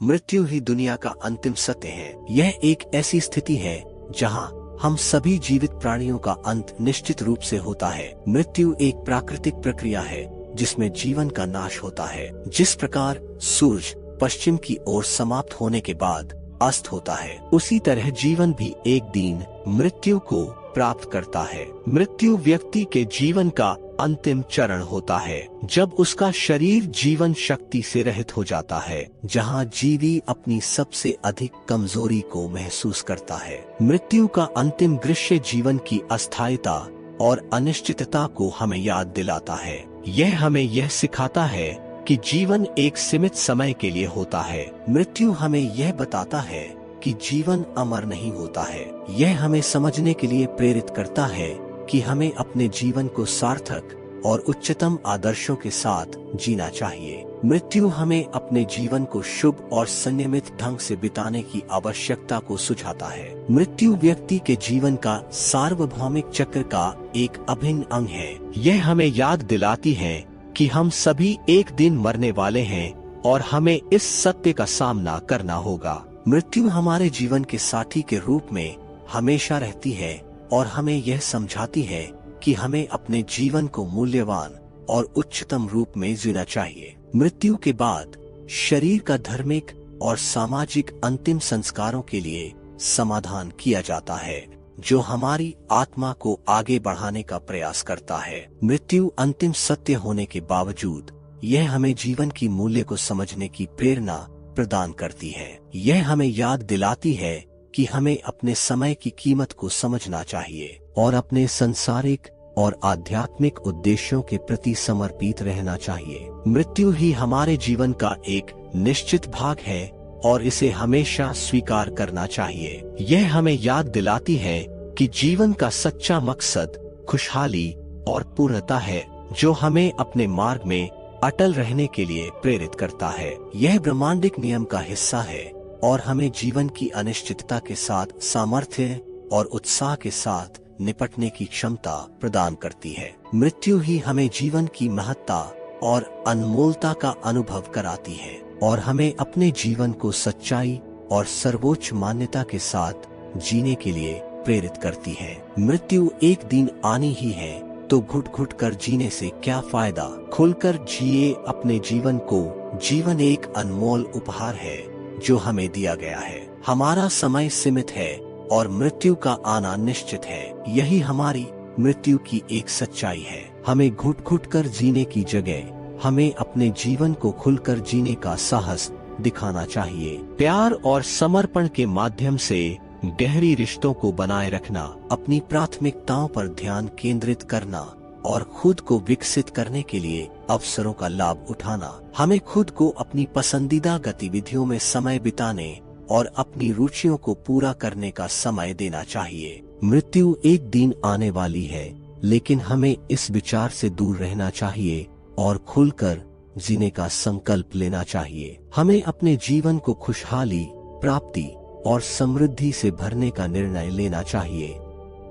मृत्यु ही दुनिया का अंतिम सत्य है। यह एक ऐसी स्थिति है जहां हम सभी जीवित प्राणियों का अंत निश्चित रूप से होता है। मृत्यु एक प्राकृतिक प्रक्रिया है जिसमें जीवन का नाश होता है। जिस प्रकार सूरज पश्चिम की ओर समाप्त होने के बाद अस्त होता है, उसी तरह जीवन भी एक दिन मृत्यु को प्राप्त करता है। मृत्यु व्यक्ति के जीवन का अंतिम चरण होता है, जब उसका शरीर जीवन शक्ति से रहित हो जाता है, जहां जीवी अपनी सबसे अधिक कमजोरी को महसूस करता है। मृत्यु का अंतिम दृश्य जीवन की अस्थायीता और अनिश्चितता को हमें याद दिलाता है। यह हमें यह सिखाता है कि जीवन एक सीमित समय के लिए होता है। मृत्यु हमें यह बताता है कि जीवन अमर नहीं होता है। यह हमें समझने के लिए प्रेरित करता है कि हमें अपने जीवन को सार्थक और उच्चतम आदर्शों के साथ जीना चाहिए। मृत्यु हमें अपने जीवन को शुभ और संयमित ढंग से बिताने की आवश्यकता को सुझाता है। मृत्यु व्यक्ति के जीवन का सार्वभौमिक चक्र का एक अभिन्न अंग है। यह हमें याद दिलाती है कि हम सभी एक दिन मरने वाले हैं और हमें इस सत्य का सामना करना होगा। मृत्यु हमारे जीवन के साथी के रूप में हमेशा रहती है और हमें यह समझाती है कि हमें अपने जीवन को मूल्यवान और उच्चतम रूप में जीना चाहिए। मृत्यु के बाद शरीर का धार्मिक और सामाजिक अंतिम संस्कारों के लिए समाधान किया जाता है, जो हमारी आत्मा को आगे बढ़ाने का प्रयास करता है। मृत्यु अंतिम सत्य होने के बावजूद यह हमें जीवन की मूल्य को समझने की प्रेरणा प्रदान करती है। यह हमें याद दिलाती है कि हमें अपने समय की कीमत को समझना चाहिए और अपने सांसारिक और आध्यात्मिक उद्देश्यों के प्रति समर्पित रहना चाहिए। मृत्यु ही हमारे जीवन का एक निश्चित भाग है और इसे हमेशा स्वीकार करना चाहिए। यह हमें याद दिलाती है कि जीवन का सच्चा मकसद खुशहाली और पूर्णता है, जो हमें अपने मार्ग में अटल रहने के लिए प्रेरित करता है। यह ब्रह्मांडिक नियम का हिस्सा है और हमें जीवन की अनिश्चितता के साथ सामर्थ्य और उत्साह के साथ निपटने की क्षमता प्रदान करती है। मृत्यु ही हमें जीवन की महत्ता और अनमोलता का अनुभव कराती है और हमें अपने जीवन को सच्चाई और सर्वोच्च मान्यता के साथ जीने के लिए प्रेरित करती है। मृत्यु एक दिन आनी ही है, तो घुट घुट कर जीने से क्या फायदा। खुलकर जिए अपने जीवन को। जीवन एक अनमोल उपहार है जो हमें दिया गया है। हमारा समय सीमित है और मृत्यु का आना निश्चित है। यही हमारी मृत्यु की एक सच्चाई है। हमें घुट घुट कर जीने की जगह हमें अपने जीवन को खुलकर जीने का साहस दिखाना चाहिए। प्यार और समर्पण के माध्यम से गहरी रिश्तों को बनाए रखना, अपनी प्राथमिकताओं पर ध्यान केंद्रित करना और खुद को विकसित करने के लिए अवसरों का लाभ उठाना। हमें खुद को अपनी पसंदीदा गतिविधियों में समय बिताने और अपनी रुचियों को पूरा करने का समय देना चाहिए। मृत्यु एक दिन आने वाली है, लेकिन हमें इस विचार से दूर रहना चाहिए और खुलकर जीने का संकल्प लेना चाहिए। हमें अपने जीवन को खुशहाली, प्राप्ति और समृद्धि से भरने का निर्णय लेना चाहिए।